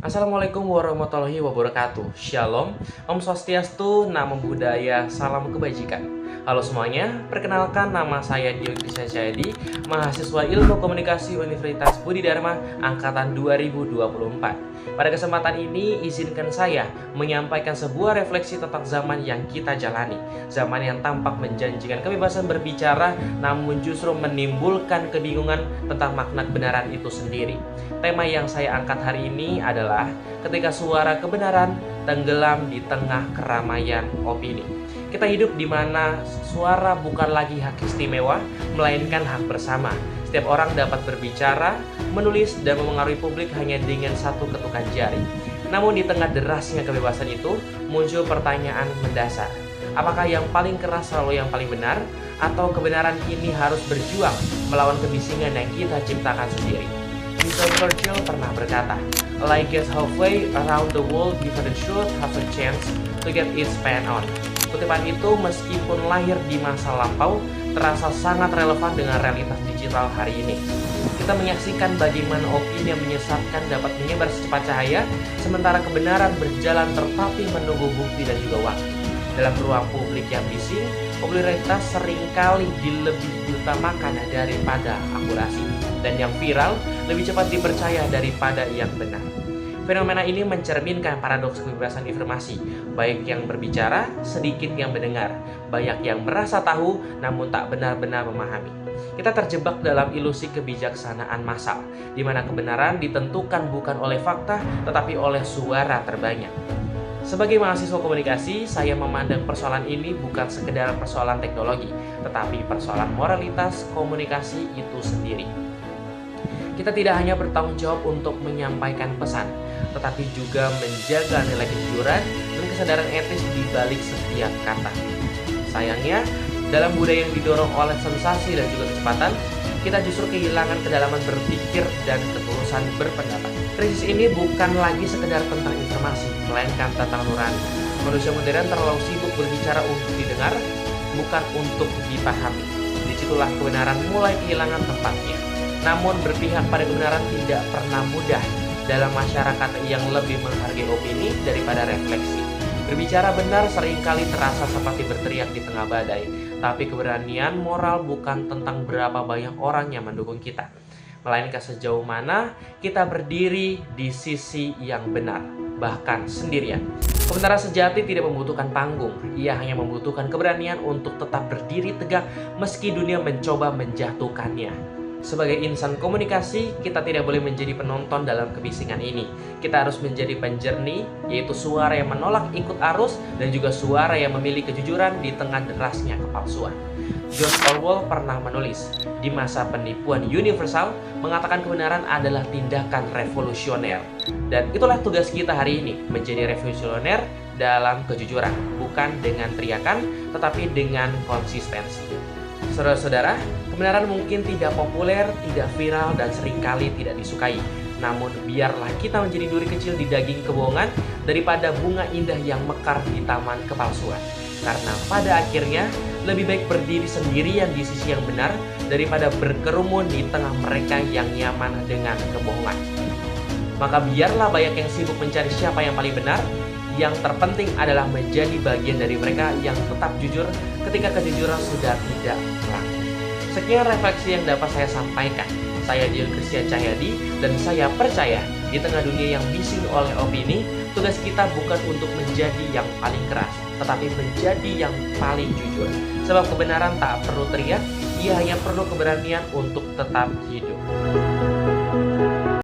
Assalamualaikum warahmatullahi wabarakatuh. Shalom, Om Swastiastu, Namo Buddhaya, Salam Kebajikan. Halo semuanya, perkenalkan nama saya Dio Krisya Cahyadi, mahasiswa Ilmu Komunikasi Universitas Budi Dharma Angkatan 2024. Pada kesempatan ini, izinkan saya menyampaikan sebuah refleksi tentang zaman yang kita jalani. Zaman yang tampak menjanjikan kebebasan berbicara, namun justru menimbulkan kebingungan tentang makna kebenaran itu sendiri. Tema yang saya angkat hari ini adalah ketika suara kebenaran tenggelam di tengah keramaian opini. Kita hidup di mana suara bukan lagi hak istimewa, melainkan hak bersama. Setiap orang dapat berbicara, menulis, dan memengaruhi publik hanya dengan satu ketukan jari. Namun di tengah derasnya kebebasan itu, muncul pertanyaan mendasar. Apakah yang paling keras selalu yang paling benar? Atau kebenaran ini harus berjuang melawan kebisingan yang kita ciptakan sendiri? Winston Churchill pernah berkata, "A lie gets halfway around the world before the truth has a chance to get its pan on." Kutipan itu meskipun lahir di masa lampau, terasa sangat relevan dengan realitas digital hari ini. Kita menyaksikan bagaimana opini yang menyesatkan dapat menyebar secepat cahaya, sementara kebenaran berjalan tertatih menunggu bukti dan juga waktu. Dalam ruang publik yang bising, popularitas seringkali dilebih diutamakan daripada akurasi, dan yang viral lebih cepat dipercaya daripada yang benar. Fenomena ini mencerminkan paradoks kebebasan informasi, baik yang berbicara, sedikit yang mendengar, banyak yang merasa tahu namun tak benar-benar memahami. Kita terjebak dalam ilusi kebijaksanaan massal, di mana kebenaran ditentukan bukan oleh fakta, tetapi oleh suara terbanyak. Sebagai mahasiswa komunikasi, saya memandang persoalan ini bukan sekedar persoalan teknologi, tetapi persoalan moralitas komunikasi itu sendiri. Kita tidak hanya bertanggung jawab untuk menyampaikan pesan, tetapi juga menjaga nilai kejujuran dan kesadaran etis di balik setiap kata. Sayangnya, dalam budaya yang didorong oleh sensasi dan juga kecepatan, kita justru kehilangan kedalaman berpikir dan ketulusan berpendapat. Krisis ini bukan lagi sekedar tentang informasi, melainkan tentang nurani. Manusia modern terlalu sibuk berbicara untuk didengar, bukan untuk dipahami. Disitulah kebenaran mulai kehilangan tempatnya. Namun berpihak pada kebenaran tidak pernah mudah dalam masyarakat yang lebih menghargai opini daripada refleksi. Berbicara benar seringkali terasa seperti berteriak di tengah badai, tapi keberanian moral bukan tentang berapa banyak orang yang mendukung kita, melainkan sejauh mana kita berdiri di sisi yang benar, bahkan sendirian. Kebenaran sejati tidak membutuhkan panggung, ia hanya membutuhkan keberanian untuk tetap berdiri tegak meski dunia mencoba menjatuhkannya. Sebagai insan komunikasi, kita tidak boleh menjadi penonton dalam kebisingan ini. Kita harus menjadi penjernih, yaitu suara yang menolak ikut arus dan juga suara yang memilih kejujuran di tengah derasnya kepalsuan. George Orwell pernah menulis, di masa penipuan universal, mengatakan kebenaran adalah tindakan revolusioner. Dan itulah tugas kita hari ini, menjadi revolusioner dalam kejujuran, bukan dengan teriakan, tetapi dengan konsistensi. Saudara-saudara, kebenaran mungkin tidak populer, tidak viral, dan seringkali tidak disukai. Namun biarlah kita menjadi duri kecil di daging kebohongan daripada bunga indah yang mekar di taman kepalsuan. Karena pada akhirnya, lebih baik berdiri sendirian di sisi yang benar daripada berkerumun di tengah mereka yang nyaman dengan kebohongan. Maka biarlah banyak yang sibuk mencari siapa yang paling benar. Yang terpenting adalah menjadi bagian dari mereka yang tetap jujur ketika kejujuran sudah tidak berlaku. Sekian refleksi yang dapat saya sampaikan. Saya Dio Krisya Cahyadi dan saya percaya di tengah dunia yang bising oleh opini, tugas kita bukan untuk menjadi yang paling keras, tetapi menjadi yang paling jujur. Sebab kebenaran tak perlu teriak, ia hanya perlu keberanian untuk tetap hidup.